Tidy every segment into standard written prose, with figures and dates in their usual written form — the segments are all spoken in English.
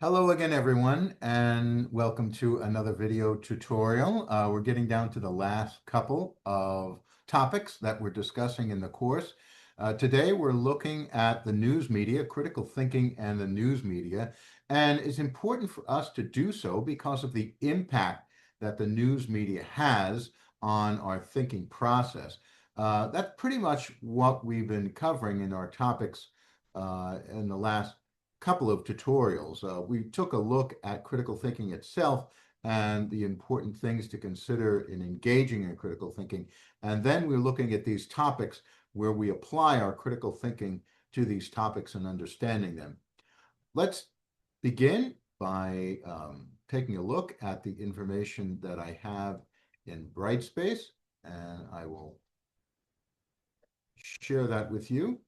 Hello again, everyone, and welcome to another video tutorial. We're getting down to the last couple of topics that we're discussing in the course. Today, we're looking at the news media, critical thinking and the news media, and it's important for us to do so because of the impact that the news media has on our thinking process. That's pretty much what we've been covering in our topics in the last couple of tutorials. We took a look at critical thinking itself and the important things to consider in engaging in critical thinking. And then we're looking at these topics where we apply our critical thinking to these topics and understanding them. Let's begin by taking a look at the information that I have in Brightspace, and I will share that with you.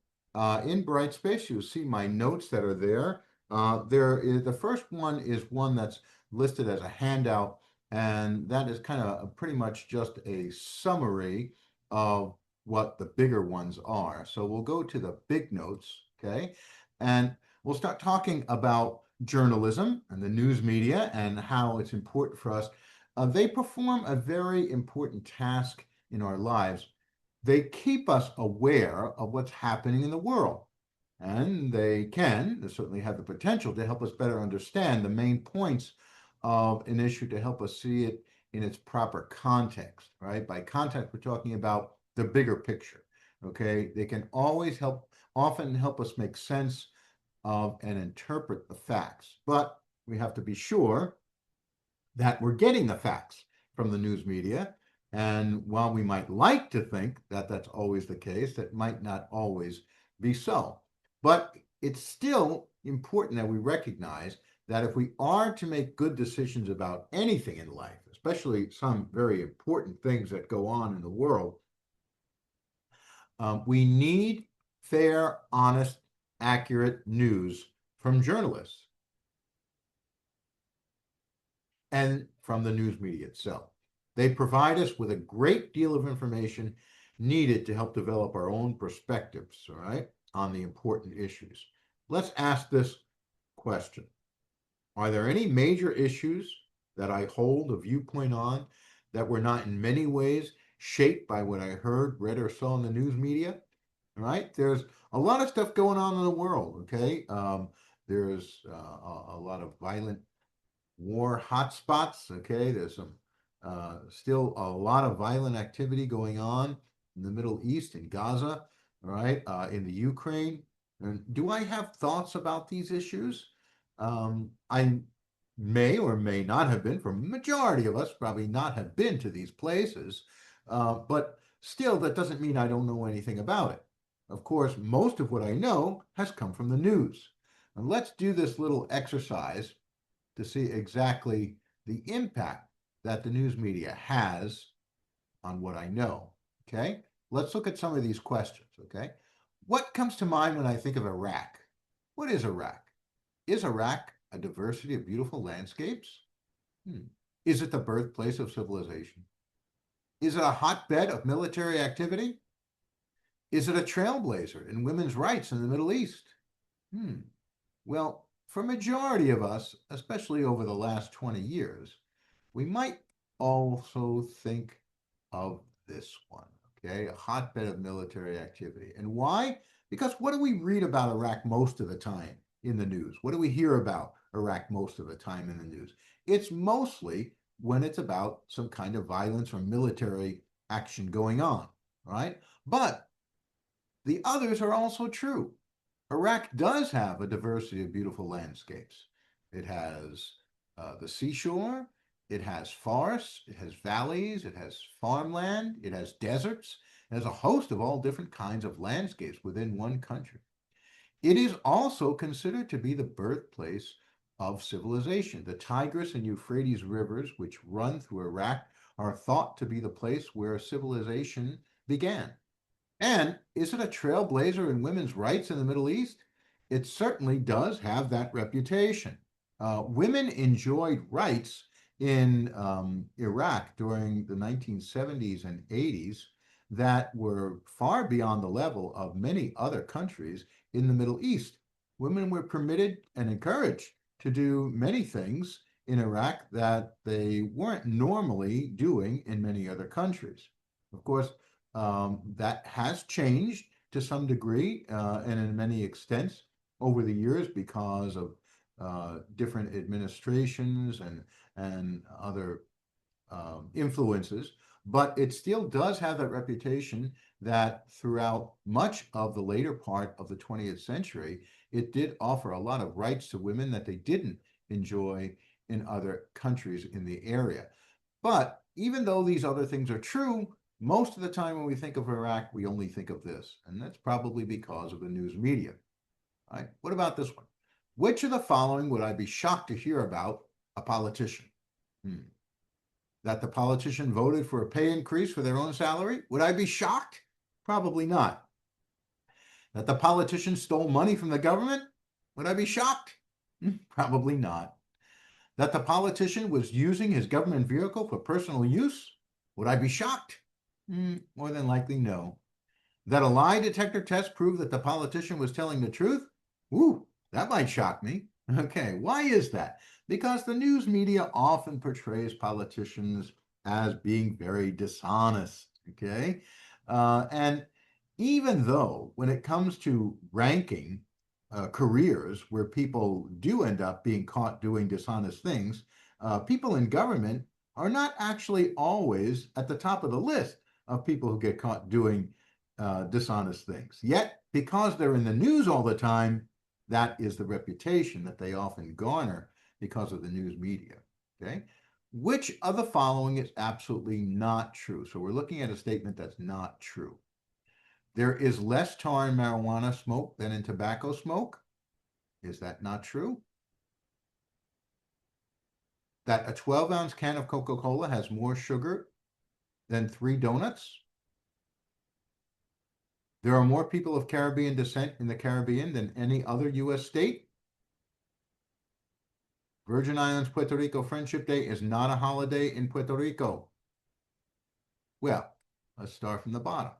In Brightspace, you'll see my notes that are there. The first one is one that's listed as a handout, and that is kind of pretty much just a summary of what the bigger ones are. So we'll go to the big notes, okay? And we'll start talking about journalism and the news media and how it's important for us. They perform a very important task in our lives. They keep us aware of what's happening in the world. And they certainly have the potential to help us better understand the main points of an issue to help us see it in its proper context, right? By context, we're talking about the bigger picture, okay? They can often help us make sense of and interpret the facts. But we have to be sure that we're getting the facts from the news media. And while we might like to think that that's always the case, that might not always be so. But it's still important that we recognize that if we are to make good decisions about anything in life, especially some very important things that go on in the world, we need fair, honest, accurate news from journalists and from the news media itself. They provide us with a great deal of information needed to help develop our own perspectives, all right, on the important issues. Let's ask this question. Are there any major issues that I hold a viewpoint on that were not in many ways shaped by what I heard, read, or saw in the news media? All right, there's a lot of stuff going on in the world, okay? There's a lot of violent war hotspots, okay? There's still a lot of violent activity going on in the Middle East, in Gaza, all right, in the Ukraine. And do I have thoughts about these issues? I may or may not have been, for a majority of us, probably not have been to these places, but still, that doesn't mean I don't know anything about it. Of course, most of what I know has come from the news. And let's do this little exercise to see exactly the impact that the news media has on what I know. Okay, let's look at some of these questions. Okay, what comes to mind when I think of Iraq? What is Iraq? Is Iraq a diversity of beautiful landscapes? Is it the birthplace of civilization? Is it a hotbed of military activity? Is it a trailblazer in women's rights in the Middle East? Well, for a majority of us, especially over the last 20 years, we might also think of this one, okay? A hotbed of military activity. And why? Because what do we read about Iraq most of the time in the news? What do we hear about Iraq most of the time in the news? It's mostly when it's about some kind of violence or military action going on, right? But the others are also true. Iraq does have a diversity of beautiful landscapes. It has the seashore, it has forests, it has valleys, it has farmland, it has deserts, it has a host of all different kinds of landscapes within one country. It is also considered to be the birthplace of civilization. The Tigris and Euphrates rivers, which run through Iraq, are thought to be the place where civilization began. And is it a trailblazer in women's rights in the Middle East? It certainly does have that reputation. Women enjoyed rights in Iraq during the 1970s and 80s that were far beyond the level of many other countries in the Middle East. Women were permitted and encouraged to do many things in Iraq that they weren't normally doing in many other countries. Of course, that has changed to some degree and in many extents over the years because of different administrations and other influences, but it still does have that reputation that throughout much of the later part of the 20th century, it did offer a lot of rights to women that they didn't enjoy in other countries in the area. But even though these other things are true, most of the time when we think of Iraq, we only think of this, and that's probably because of the news media. All right, what about this one? Which of the following would I be shocked to hear about a politician? That the politician voted for a pay increase for their own salary? Would I be shocked? Probably not. That the politician stole money from the government? Would I be shocked? Probably not. That the politician was using his government vehicle for personal use? Would I be shocked? More than likely, no. That a lie detector test proved that the politician was telling the truth? Ooh, that might shock me. Okay, why is that? Because the news media often portrays politicians as being very dishonest. Okay, and even though when it comes to ranking careers where people do end up being caught doing dishonest things, people in government are not actually always at the top of the list of people who get caught doing dishonest things. Yet, because they're in the news all the time, that is the reputation that they often garner because of the news media. Okay. Which of the following is absolutely not true? So we're looking at a statement that's not true. There is less tar in marijuana smoke than in tobacco smoke. Is that not true? That a 12-ounce can of Coca-Cola has more sugar than 3 donuts? There are more people of Caribbean descent in the Caribbean than any other U.S. state? Virgin Islands Puerto Rico Friendship Day is not a holiday in Puerto Rico. Well, let's start from the bottom.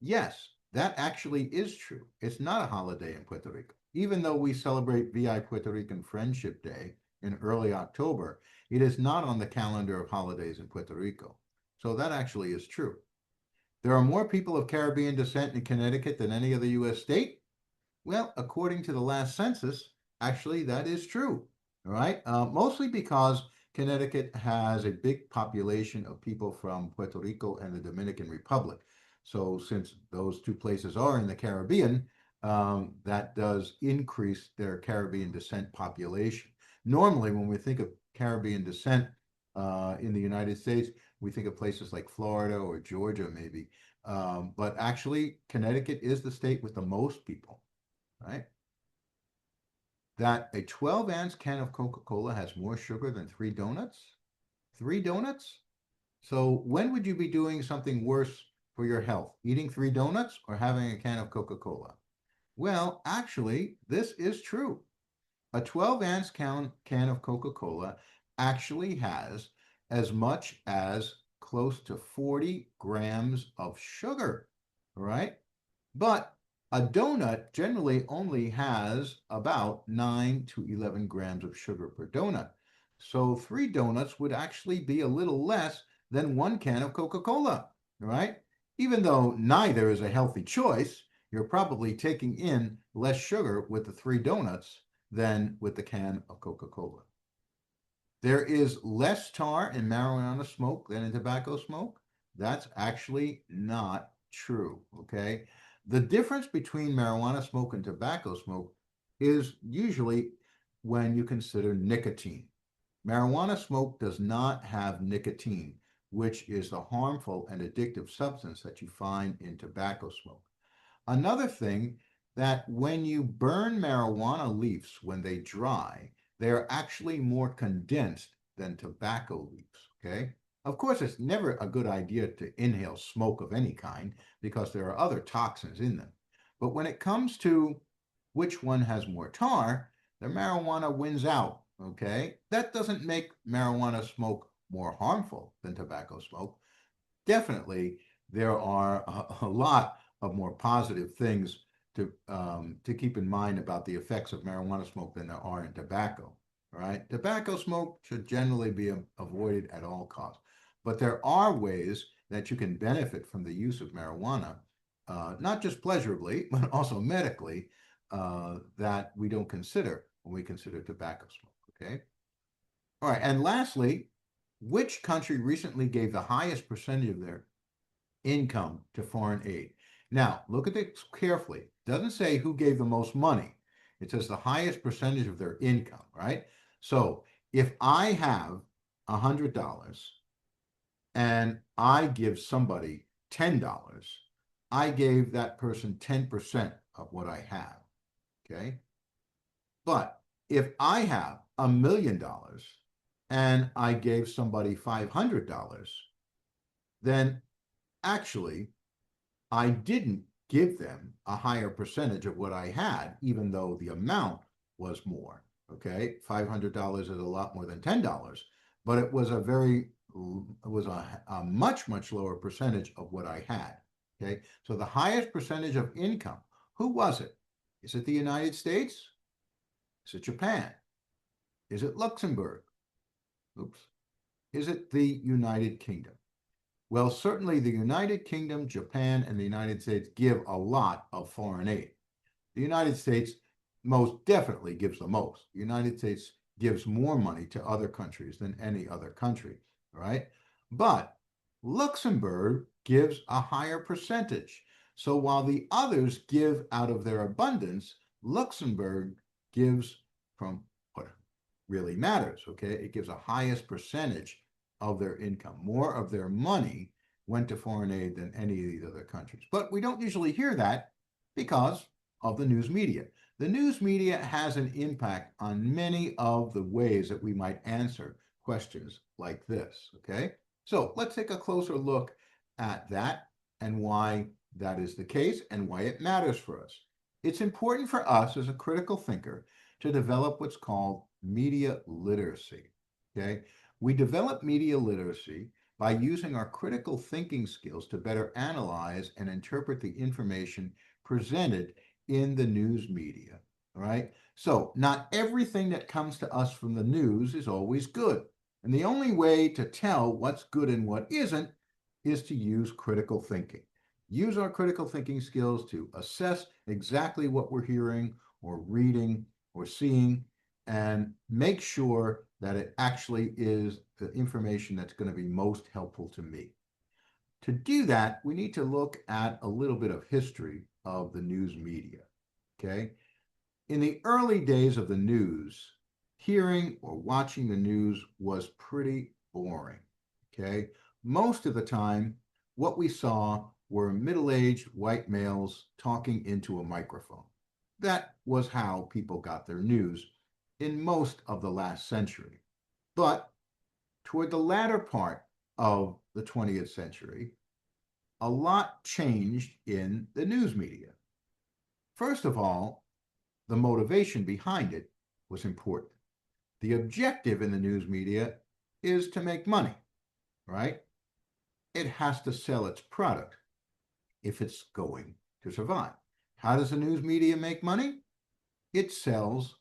Yes, that actually is true. It's not a holiday in Puerto Rico. Even though we celebrate VI Puerto Rican Friendship Day in early October, it is not on the calendar of holidays in Puerto Rico. So that actually is true. There are more people of Caribbean descent in Connecticut than any other U.S. state? Well, according to the last census, actually that is true. All right, mostly because Connecticut has a big population of people from Puerto Rico and the Dominican Republic. So since those two places are in the Caribbean, that does increase their Caribbean descent population. Normally, when we think of Caribbean descent in the United States, we think of places like Florida or Georgia, maybe. But actually, Connecticut is the state with the most people, right? That a 12-ounce can of Coca-Cola has more sugar than 3 donuts? 3 donuts? So when would you be doing something worse for your health? Eating 3 donuts or having a can of Coca-Cola? Well, actually, this is true. A 12-ounce can of Coca-Cola actually has as much as close to 40 grams of sugar, right? But a donut generally only has about 9 to 11 grams of sugar per donut. So 3 donuts would actually be a little less than 1 can of Coca-Cola, right? Even though neither is a healthy choice, you're probably taking in less sugar with the 3 donuts than with the can of Coca-Cola. There is less tar in marijuana smoke than in tobacco smoke. That's actually not true, okay? The difference between marijuana smoke and tobacco smoke is usually when you consider nicotine. Marijuana smoke does not have nicotine, which is the harmful and addictive substance that you find in tobacco smoke. Another thing, that when you burn marijuana leaves when they dry, they are actually more condensed than tobacco leaves, okay? Of course, it's never a good idea to inhale smoke of any kind because there are other toxins in them. But when it comes to which one has more tar, the marijuana wins out, okay? That doesn't make marijuana smoke more harmful than tobacco smoke. Definitely, there are a lot of more positive things to keep in mind about the effects of marijuana smoke than there are in tobacco. All right, tobacco smoke should generally be avoided at all costs, but there are ways that you can benefit from the use of marijuana, not just pleasurably, but also medically, that we don't consider when we consider tobacco smoke. Okay. All right. And lastly, which country recently gave the highest percentage of their income to foreign aid? Now, look at this carefully. It doesn't say who gave the most money. It says the highest percentage of their income, right? So if I have $100 and I give somebody $10, I gave that person 10% of what I have. Okay. But if I have $1 million and I gave somebody $500, then actually I didn't give them a higher percentage of what I had, even though the amount was more. Okay. $500 is a lot more than $10, but it was a much lower percentage of what I had. Okay. So the highest percentage of income, who was it? Is it the United States? Is it Japan? Is it Luxembourg? Oops. Is it the United Kingdom? Well, certainly the United Kingdom, Japan, and the United States give a lot of foreign aid. The United States most definitely gives the most. The United States gives more money to other countries than any other country, right? But Luxembourg gives a higher percentage. So while the others give out of their abundance, Luxembourg gives from what really matters, okay? It gives a highest percentage of their income. More of their money went to foreign aid than any of these other countries. But we don't usually hear that because of the news media. The news media has an impact on many of the ways that we might answer questions like this, okay? So let's take a closer look at that and why that is the case and why it matters for us. It's important for us as a critical thinker to develop what's called media literacy, okay? We develop media literacy by using our critical thinking skills to better analyze and interpret the information presented in the news media, all right? So not everything that comes to us from the news is always good. And the only way to tell what's good and what isn't is to use critical thinking. Use our critical thinking skills to assess exactly what we're hearing or reading or seeing and make sure that it actually is the information that's going to be most helpful to me. To do that, we need to look at a little bit of history of the news media, okay? In the early days of the news, hearing or watching the news was pretty boring, okay? Most of the time, what we saw were middle-aged white males talking into a microphone. That was how people got their news in most of the last century. But toward the latter part of the 20th century, a lot changed in the news media. First of all, the motivation behind it was important. The objective in the news media is to make money, right? It has to sell its product if it's going to survive. How does the news media make money? It sells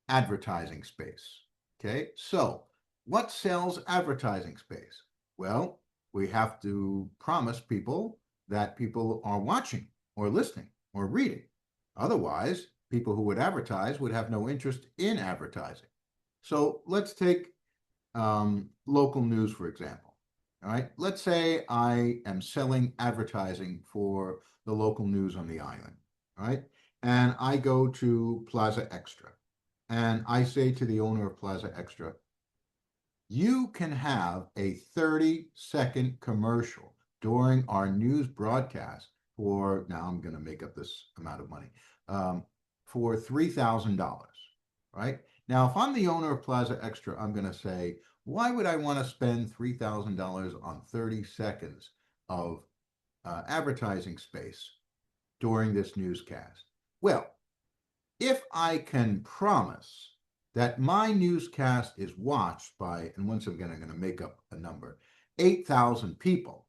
advertising space. Okay, so what sells advertising space? Well, we have to promise people that people are watching or listening or reading. Otherwise, people who would advertise would have no interest in advertising. So let's take local news, for example. All right, let's say I am selling advertising for the local news on the island. All right, and I go to Plaza Extra and I say to the owner of Plaza Extra, you can have a 30-second commercial during our news broadcast for, now I'm going to make up this amount of money, for $3,000, right? Now, if I'm the owner of Plaza Extra, I'm going to say, why would I want to spend $3,000 on 30 seconds of advertising space during this newscast? Well, if I can promise that my newscast is watched by, and once again, I'm going to make up a number, 8,000 people,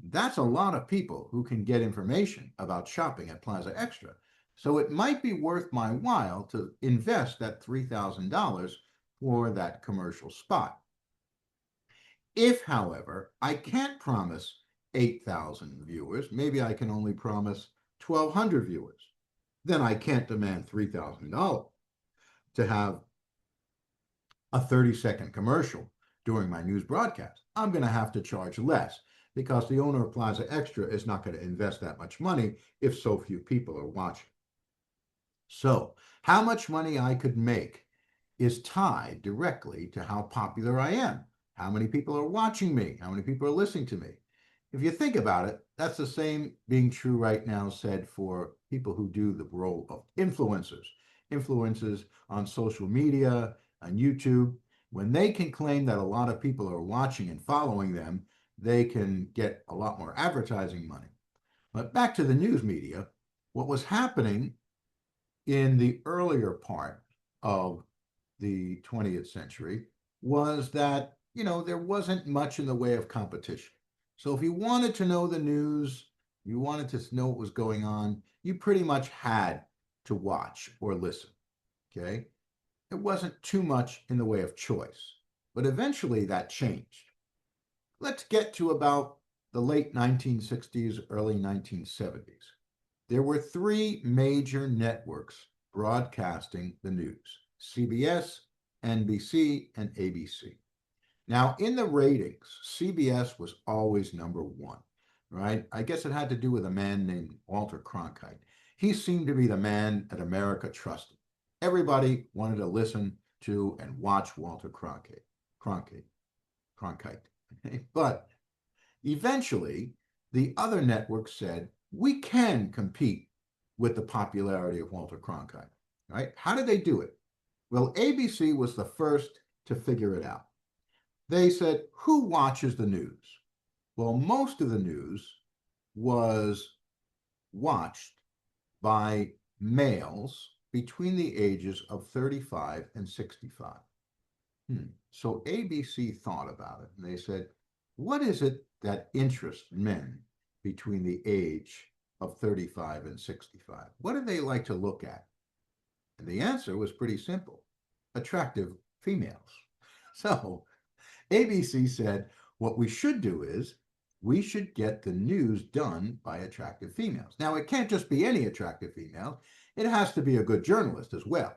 That's a lot of people who can get information about shopping at Plaza Extra. So it might be worth my while to invest that $3,000 for that commercial spot. If, however, I can't promise 8,000 viewers, maybe I can only promise 1,200 viewers, then I can't demand $3,000 to have a 30-second commercial during my news broadcast. I'm going to have to charge less because the owner of Plaza Extra is not going to invest that much money if so few people are watching. So, how much money I could make is tied directly to how popular I am, how many people are watching me, how many people are listening to me. If you think about it, that's the same being true right now said for people who do the role of influencers. Influencers on social media, on YouTube, when they can claim that a lot of people are watching and following them, they can get a lot more advertising money. But back to the news media, what was happening in the earlier part of the 20th century was that, there wasn't much in the way of competition. So if you wanted to know the news, you wanted to know what was going on, you pretty much had to watch or listen. Okay. It wasn't too much in the way of choice, but eventually that changed. Let's get to about the late 1960s, early 1970s. There were three major networks broadcasting the news: CBS, NBC, and ABC. Now, in the ratings, CBS was always number one, right? I guess it had to do with a man named Walter Cronkite. He seemed to be the man that America trusted. Everybody wanted to listen to and watch Walter Cronkite. But eventually, the other networks said, we can compete with the popularity of Walter Cronkite, right? How did they do it? Well, ABC was the first to figure it out. They said, who watches the news? Well, most of the news was watched by males between the ages of 35 and 65. So ABC thought about it and they said, what is it that interests men between the age of 35 and 65? What do they like to look at? And the answer was pretty simple: attractive females. So ABC said, what we should do is we should get the news done by attractive females. Now, it can't just be any attractive female, it has to be a good journalist as well.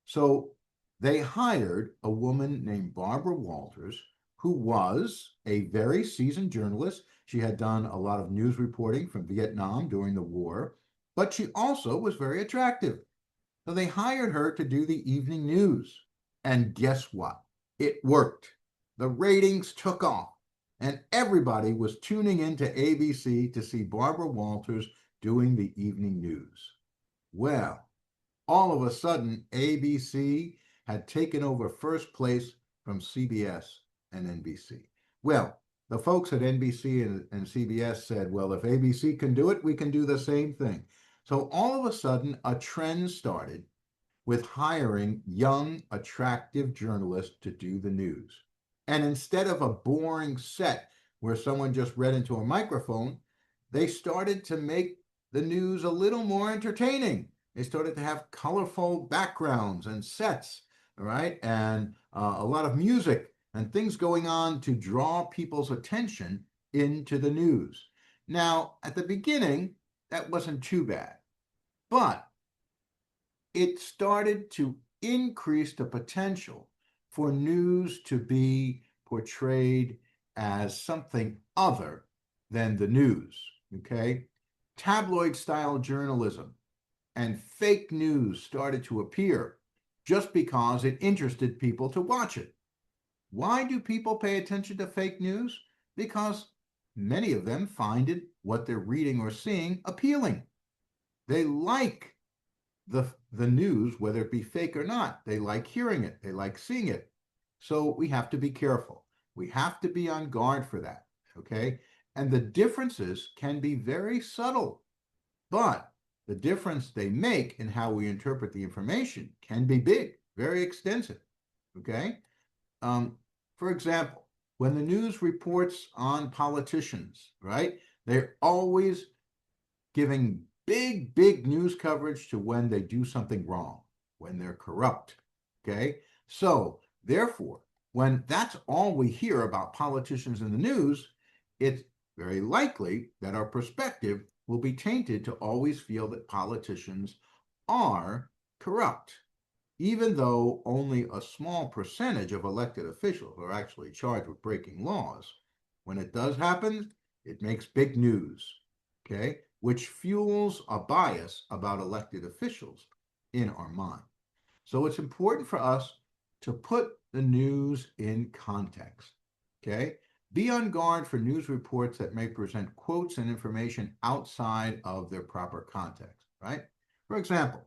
So they hired a woman named Barbara Walters, who was a very seasoned journalist. She had done a lot of news reporting from Vietnam during the war, but she also was very attractive. So they hired her to do the evening news. And guess what? It worked. The ratings took off, and everybody was tuning into ABC to see Barbara Walters doing the evening news. Well, all of a sudden, ABC had taken over first place from CBS and NBC. Well, the folks at NBC and CBS said, well, if ABC can do it, we can do the same thing. So all of a sudden, a trend started with hiring young, attractive journalists to do the news. And instead of a boring set where someone just read into a microphone, they started to make the news a little more entertaining. They started to have colorful backgrounds and sets, all right, and a lot of music and things going on to draw people's attention into the news. Now, at the beginning, that wasn't too bad, but it started to increase the potential for news to be portrayed as something other than the news, okay? Tabloid style journalism and fake news started to appear just because it interested people to watch it. Why do people pay attention to fake news? Because many of them find it, what they're reading or seeing, appealing. They like the news, whether it be fake or not. They like hearing it. They like seeing it. So we have to be careful. We have to be on guard for that. Okay. And the differences can be very subtle, but the difference they make in how we interpret the information can be big, very extensive. Okay. For example, when the news reports on politicians, right? They're always giving big news coverage to when they do something wrong, when they're corrupt. Okay. So, therefore, when that's all we hear about politicians in the news, it's very likely that our perspective will be tainted to always feel that politicians are corrupt, even though only a small percentage of elected officials are actually charged with breaking laws. When it does happen, it makes big news, okay, which fuels a bias about elected officials in our mind. So it's important for us to put the news in context, okay? Be on guard for news reports that may present quotes and information outside of their proper context, right? For example,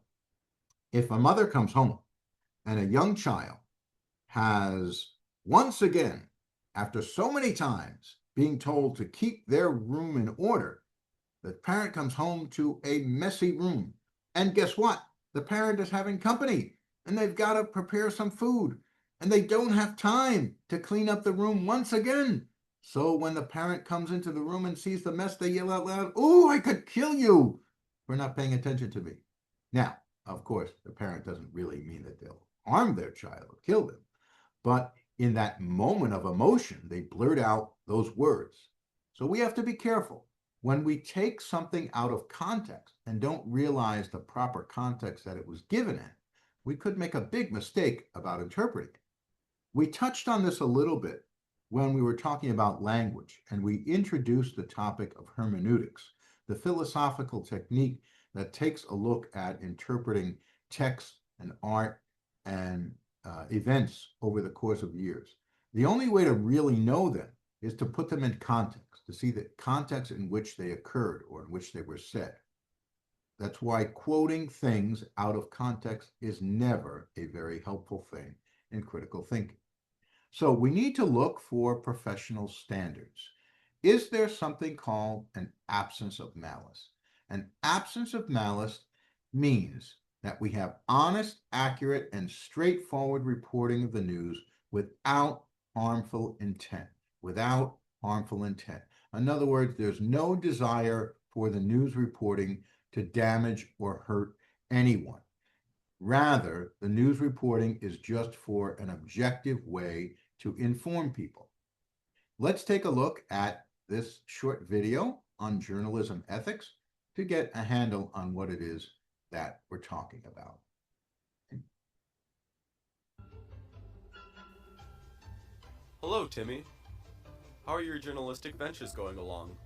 if a mother comes home and a young child has once again, after so many times being told to keep their room in order, the parent comes home to a messy room. And guess what? The parent is having company and they've got to prepare some food and they don't have time to clean up the room once again. So when the parent comes into the room and sees the mess, they yell out loud, "Oh, I could kill you for not paying attention to me." Now, of course, the parent doesn't really mean that they'll harm their child or kill them, but in that moment of emotion, they blurt out those words. So we have to be careful. When we take something out of context and don't realize the proper context that it was given in, we could make a big mistake about interpreting it. We touched on this a little bit when we were talking about language, and we introduced the topic of hermeneutics, the philosophical technique that takes a look at interpreting text and art and events over the course of years. The only way to really know them is to put them in context, to see the context in which they occurred or in which they were said. That's why quoting things out of context is never a very helpful thing in critical thinking. So we need to look for professional standards. Is there something called an absence of malice? An absence of malice means that we have honest, accurate, and straightforward reporting of the news without harmful intent. Without harmful intent. In other words, there's no desire for the news reporting to damage or hurt anyone. Rather, the news reporting is just for an objective way to inform people. Let's take a look at this short video on journalism ethics to get a handle on what it is that we're talking about. Hello, Timmy. How are your journalistic ventures going along?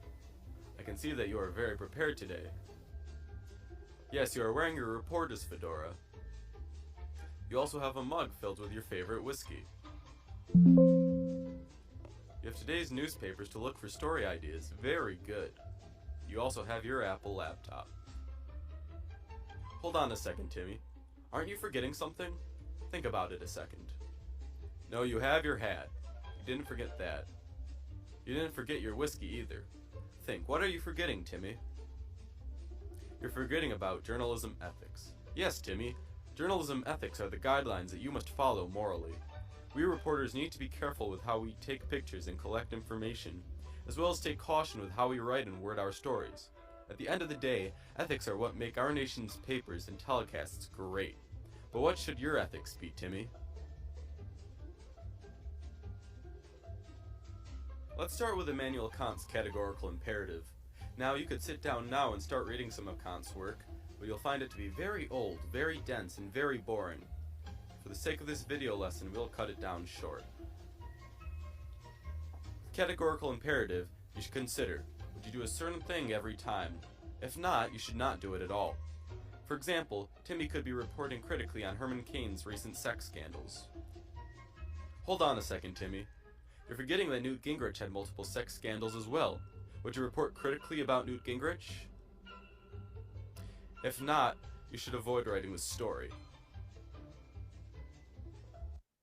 I can see that you are very prepared today. Yes, you are wearing your reporter's fedora. You also have a mug filled with your favorite whiskey. You have today's newspapers to look for story ideas. Very good. You also have your Apple laptop. Hold on a second, Timmy. Aren't you forgetting something? Think about it a second. No, you have your hat. You didn't forget that. You didn't forget your whiskey either. Think, what are you forgetting, Timmy? You're forgetting about journalism ethics. Yes, Timmy. Journalism ethics are the guidelines that you must follow morally. We reporters need to be careful with how we take pictures and collect information, as well as take caution with how we write and word our stories. At the end of the day, ethics are what make our nation's papers and telecasts great. But what should your ethics be, Timmy? Let's start with Immanuel Kant's categorical imperative. Now, you could sit down now and start reading some of Kant's work, but you'll find it to be very old, very dense, and very boring. For the sake of this video lesson, we'll cut it down short. The categorical imperative, you should consider, would you do a certain thing every time? If not, you should not do it at all. For example, Timmy could be reporting critically on Herman Cain's recent sex scandals. Hold on a second, Timmy. You're forgetting that Newt Gingrich had multiple sex scandals as well. Would you report critically about Newt Gingrich? If not, you should avoid writing this story.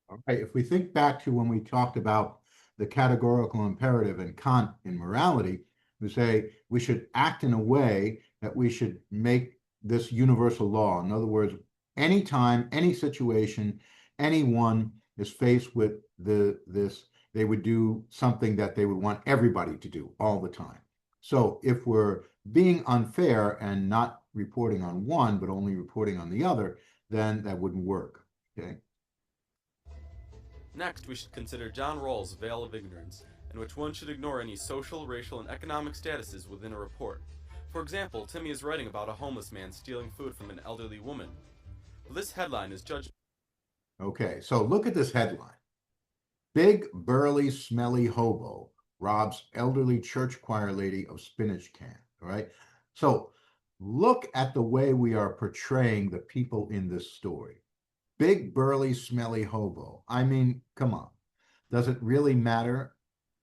All right, if we think back to when we talked about the categorical imperative and Kant in morality, we say we should act in a way that we should make this universal law. In other words, anytime, any situation, anyone is faced with this they would do something that they would want everybody to do all the time. So if we're being unfair and not reporting on one, but only reporting on the other, then that wouldn't work. Okay. Next, we should consider John Rawls' veil of ignorance, in which one should ignore any social, racial, and economic statuses within a report. For example, Timmy is writing about a homeless man stealing food from an elderly woman. Well, this headline is judged. Okay, so look at this headline. Big, burly, smelly hobo robs elderly church choir lady of spinach can. All right. So look at the way we are portraying the people in this story. Big, burly, smelly hobo. I mean, come on. Does it really matter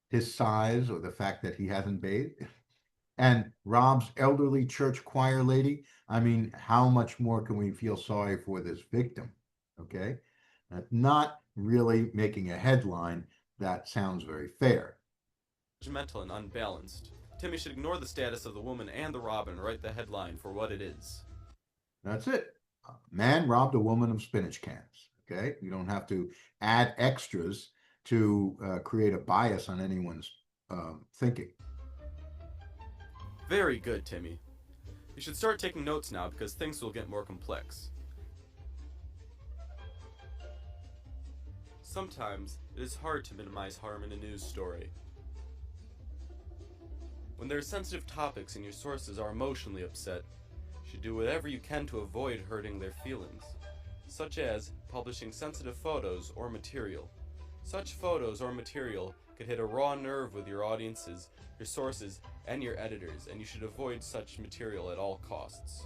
his size or the fact that he hasn't bathed? And robs elderly church choir lady. I mean, how much more can we feel sorry for this victim? Okay. Not really making a headline that sounds very fair. Judgmental and unbalanced. Timmy should ignore the status of the woman and the robber and write the headline for what it is. That's it. Man robbed a woman of spinach cans. Okay. You don't have to add extras to create a bias on anyone's thinking. Very good, Timmy. You should start taking notes now because things will get more complex. Sometimes it is hard to minimize harm in a news story. When there are sensitive topics and your sources are emotionally upset, you should do whatever you can to avoid hurting their feelings, such as publishing sensitive photos or material. Such photos or material could hit a raw nerve with your audiences, your sources, and your editors, and you should avoid such material at all costs.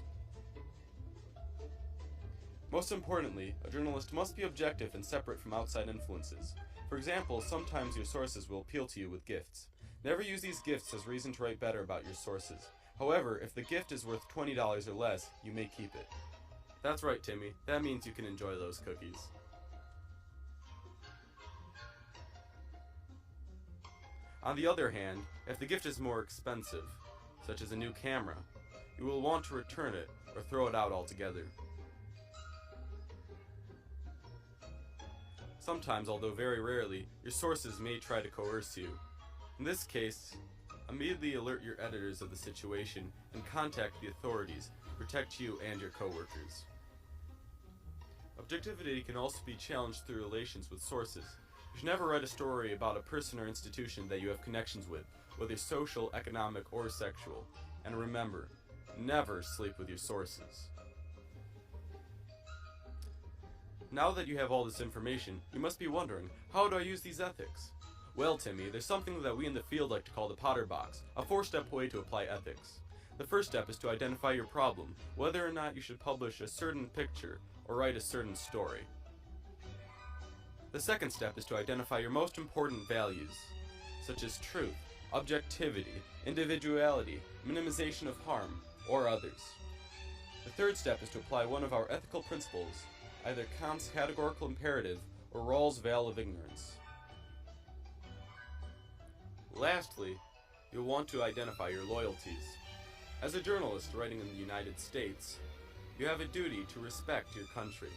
Most importantly, a journalist must be objective and separate from outside influences. For example, sometimes your sources will appeal to you with gifts. Never use these gifts as reason to write better about your sources. However, if the gift is worth $20 or less, you may keep it. That's right, Timmy. That means you can enjoy those cookies. On the other hand, if the gift is more expensive, such as a new camera, you will want to return it or throw it out altogether. Sometimes, although very rarely, your sources may try to coerce you. In this case, immediately alert your editors of the situation and contact the authorities to protect you and your coworkers. Objectivity can also be challenged through relations with sources. You should never write a story about a person or institution that you have connections with, whether social, economic, or sexual. And remember, never sleep with your sources. Now that you have all this information, you must be wondering, how do I use these ethics? Well, Timmy, there's something that we in the field like to call the Potter Box, a 4-step way to apply ethics. The first step is to identify your problem, whether or not you should publish a certain picture or write a certain story. The second step is to identify your most important values, such as truth, objectivity, individuality, minimization of harm, or others. The third step is to apply one of our ethical principles, either Kant's categorical imperative or Rawls' veil of ignorance. Lastly, you'll want to identify your loyalties. As a journalist writing in the United States, you have a duty to respect your country,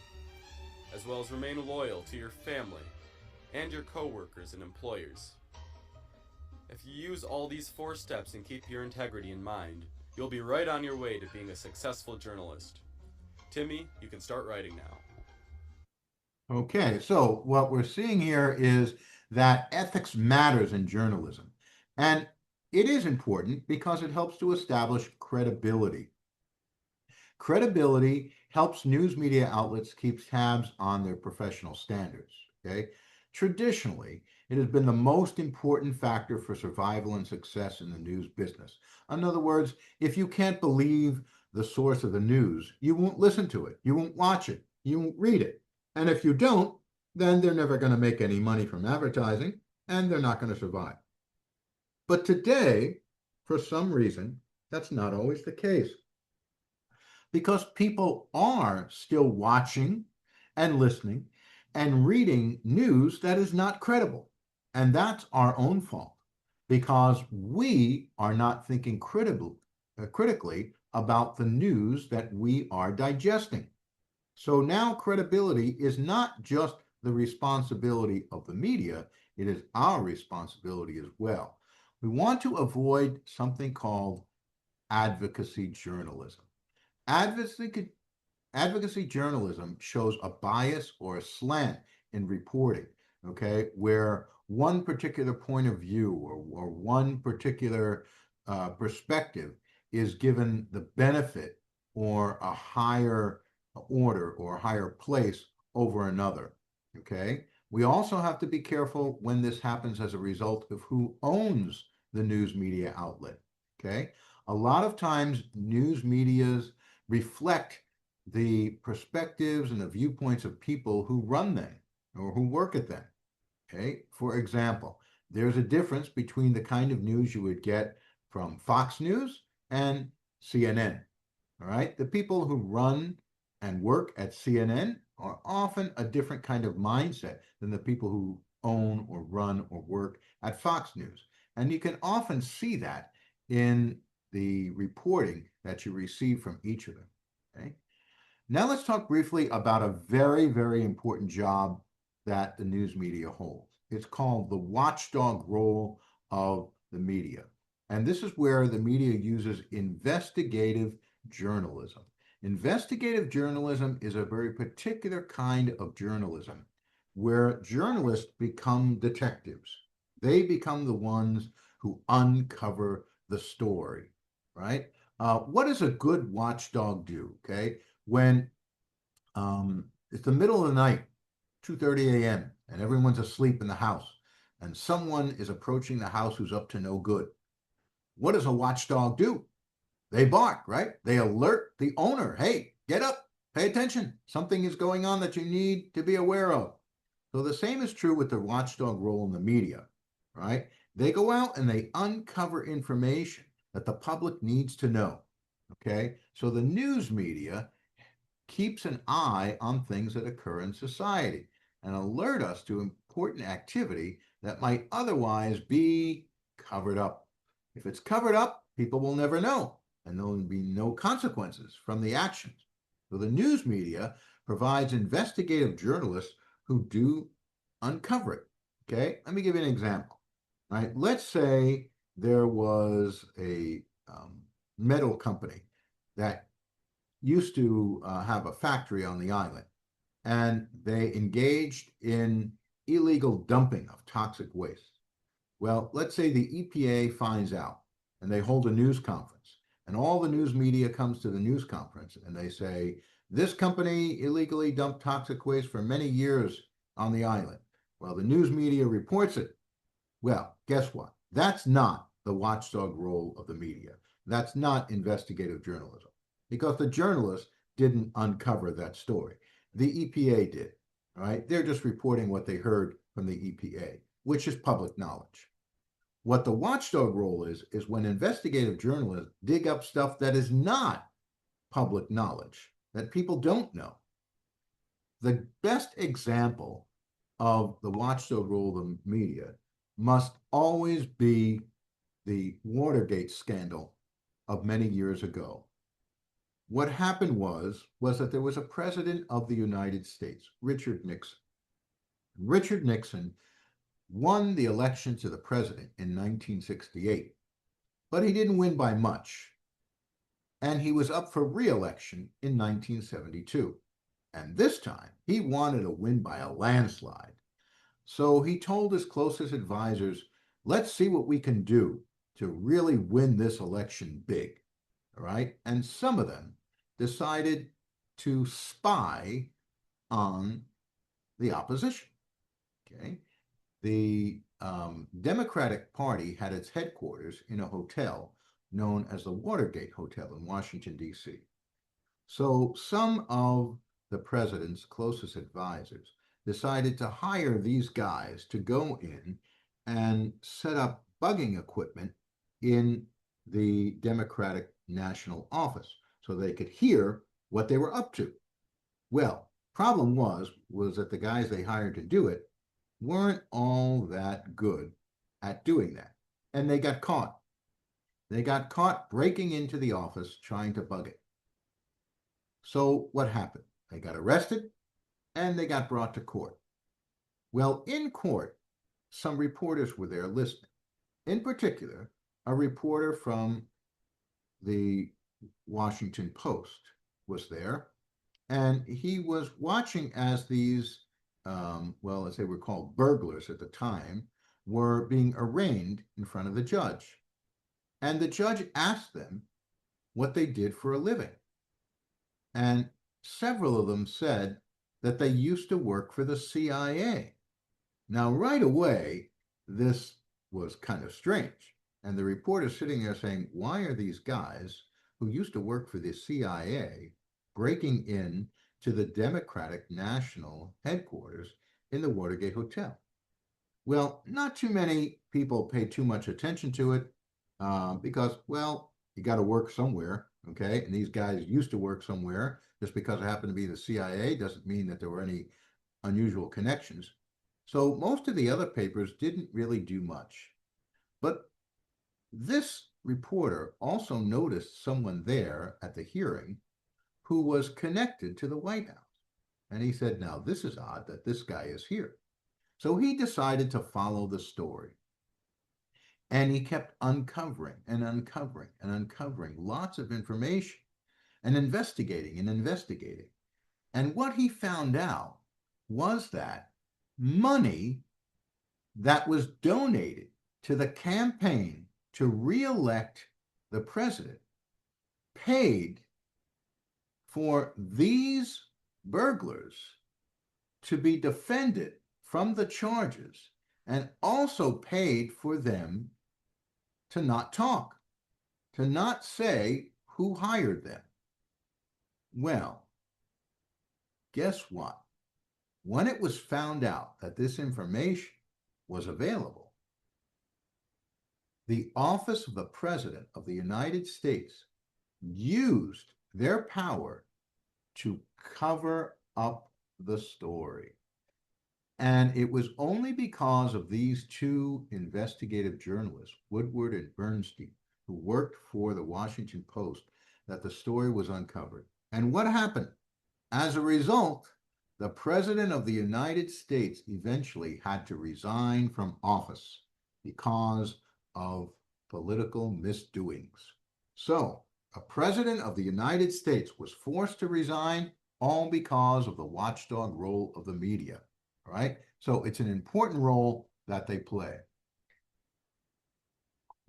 as well as remain loyal to your family and your co-workers and employers. If you use all these 4 steps and keep your integrity in mind, you'll be right on your way to being a successful journalist. Timmy, you can start writing now. Okay, so what we're seeing here is that ethics matters in journalism. And it is important because it helps to establish credibility. Credibility helps news media outlets keep tabs on their professional standards. Okay. Traditionally, it has been the most important factor for survival and success in the news business. In other words, if you can't believe the source of the news, you won't listen to it, you won't watch it, you won't read it. And if you don't, then they're never going to make any money from advertising and they're not going to survive. But today, for some reason, that's not always the case. Because people are still watching and listening and reading news that is not credible. And that's our own fault because we are not thinking critically about the news that we are digesting. So now credibility is not just the responsibility of the media, it is our responsibility as well. We want to avoid something called advocacy journalism. Advocacy, advocacy journalism shows a bias or a slant in reporting, okay, where one particular point of view or one particular perspective is given the benefit or a higher order or a higher place over another, okay? We also have to be careful when this happens as a result of who owns the news media outlet, okay? A lot of times news medias reflect the perspectives and the viewpoints of people who run them or who work at them. Okay. For example, there's a difference between the kind of news you would get from Fox News and CNN. All right. The people who run and work at CNN are often a different kind of mindset than the people who own or run or work at Fox News. And you can often see that in the reporting that you receive from each of them. Okay. Now let's talk briefly about a very, very important job that the news media holds. It's called the watchdog role of the media. And this is where the media uses investigative journalism. Investigative journalism is a very particular kind of journalism where journalists become detectives. They become the ones who uncover the story, right? What does a good watchdog do? Okay, when it's the middle of the night, 2:30 a.m., and everyone's asleep in the house, and someone is approaching the house who's up to no good. What does a watchdog do? They bark, right? They alert the owner. Hey, get up, pay attention. Something is going on that you need to be aware of. So the same is true with the watchdog role in the media, right? They go out and they uncover information that the public needs to know. Okay, so the news media keeps an eye on things that occur in society and alert us to important activity that might otherwise be covered up. If it's covered up, people will never know, and there will be no consequences from the actions. So the news media provides investigative journalists who do uncover it. Okay, let me give you an example. All right, let's say there was a metal company that used to have a factory on the island, and they engaged in illegal dumping of toxic waste. Well, let's say the EPA finds out and they hold a news conference, and all the news media comes to the news conference and they say, this company illegally dumped toxic waste for many years on the island. Well, the news media reports it. Well, guess what? That's not the watchdog role of the media. That's not investigative journalism because the journalists didn't uncover that story. The EPA did, right? They're just reporting what they heard from the EPA, which is public knowledge. What the watchdog role is when investigative journalists dig up stuff that is not public knowledge, that people don't know. The best example of the watchdog role of the media must always be the Watergate scandal of many years ago. What happened was that there was a president of the United States, Richard Nixon. Richard Nixon won the election to the president in 1968, but he didn't win by much. And he was up for re-election in 1972. And this time, he wanted to win by a landslide. So he told his closest advisors, let's see what we can do to really win this election big. All right. And some of them decided to spy on the opposition. Okay. The Democratic Party had its headquarters in a hotel known as the Watergate Hotel in Washington, D.C. So some of the president's closest advisors decided to hire these guys to go in and set up bugging equipment in the Democratic National Office so they could hear what they were up to. Well, problem was that the guys they hired to do it weren't all that good at doing that. And they got caught. They got caught breaking into the office trying to bug it. So what happened? They got arrested and they got brought to court. Well, in court, some reporters were there listening. In particular, a reporter from the Washington Post was there, and he was watching as these, well, as they were called burglars at the time, were being arraigned in front of the judge. And the judge asked them what they did for a living. And several of them said that they used to work for the CIA. Now, right away, this was kind of strange. And the reporter's sitting there saying, why are these guys who used to work for the CIA breaking in to the Democratic National headquarters in the Watergate Hotel? Well, not too many people pay too much attention to it because, well, you got to work somewhere, okay? And these guys used to work somewhere. Just because it happened to be the CIA doesn't mean that there were any unusual connections. So most of the other papers didn't really do much. But this reporter also noticed someone there at the hearing who was connected to the White House. And he said, now, this is odd that this guy is here. So he decided to follow the story. And he kept uncovering and uncovering and uncovering lots of information and investigating and investigating. And what he found out was that money that was donated to the campaign to re-elect the president paid for these burglars to be defended from the charges and also paid for them to not talk, to not say who hired them. Well, guess what? When it was found out that this information was available, the office of the President of the United States used their power to cover up the story. And it was only because of these two investigative journalists, Woodward and Bernstein, who worked for the Washington Post, that the story was uncovered. And what happened? As a result, the President of the United States eventually had to resign from office because of political misdoings. So, a President of the United States was forced to resign all because of the watchdog role of the media. All right? So it's an important role that they play.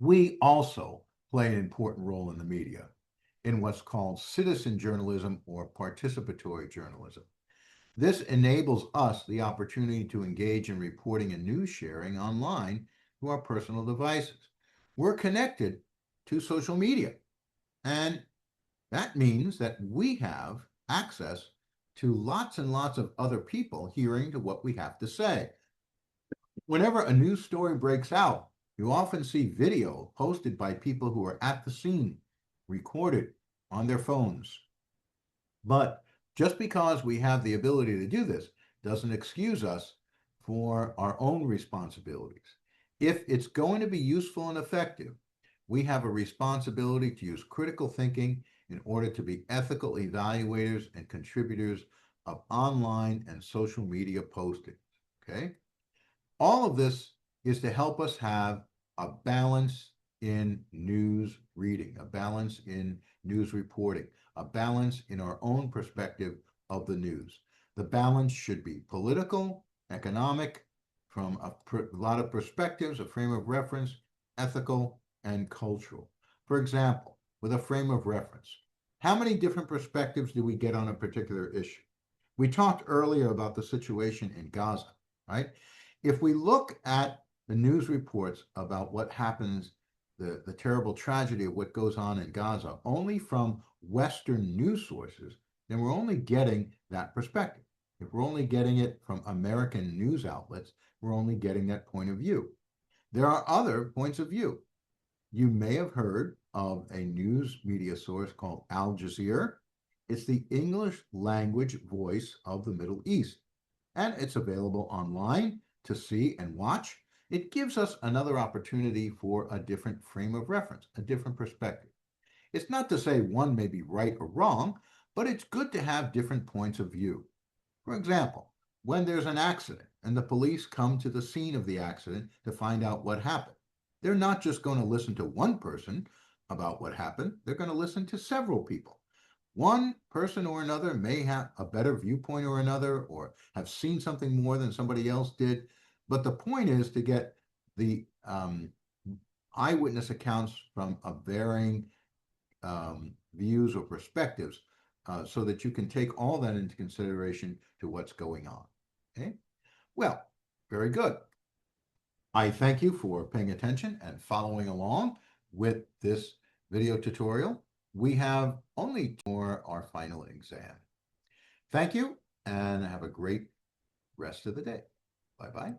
We also play an important role in the media in what's called citizen journalism or participatory journalism. This enables us the opportunity to engage in reporting and news sharing online through our personal devices. We're connected to social media, and that means that we have access to lots and lots of other people hearing to what we have to say. Whenever a news story breaks out, you often see video posted by people who are at the scene, recorded on their phones. But just because we have the ability to do this doesn't excuse us for our own responsibilities. If it's going to be useful and effective, we have a responsibility to use critical thinking in order to be ethical evaluators and contributors of online and social media postings. Okay? All of this is to help us have a balance in news reading, a balance in news reporting, a balance in our own perspective of the news. The balance should be political, economic, from a lot of perspectives, a frame of reference, ethical, and cultural. For example, with a frame of reference, how many different perspectives do we get on a particular issue? We talked earlier about the situation in Gaza, right? If we look at the news reports about what happens, the terrible tragedy of what goes on in Gaza, only from Western news sources, then we're only getting that perspective. If we're only getting it from American news outlets, we're only getting that point of view. There are other points of view. You may have heard of a news media source called Al Jazeera. It's the English language voice of the Middle East, and it's available online to see and watch. It gives us another opportunity for a different frame of reference, a different perspective. It's not to say one may be right or wrong, but it's good to have different points of view. For example, when there's an accident and the police come to the scene of the accident to find out what happened. They're not just going to listen to one person about what happened, they're going to listen to several people. One person or another may have a better viewpoint or another, or have seen something more than somebody else did. But the point is to get the eyewitness accounts from a varying views or perspectives so that you can take all that into consideration to what's going on. Okay? Well, very good. I thank you for paying attention and following along with this video tutorial. We have only for our final exam. Thank you and have a great rest of the day. Bye-bye.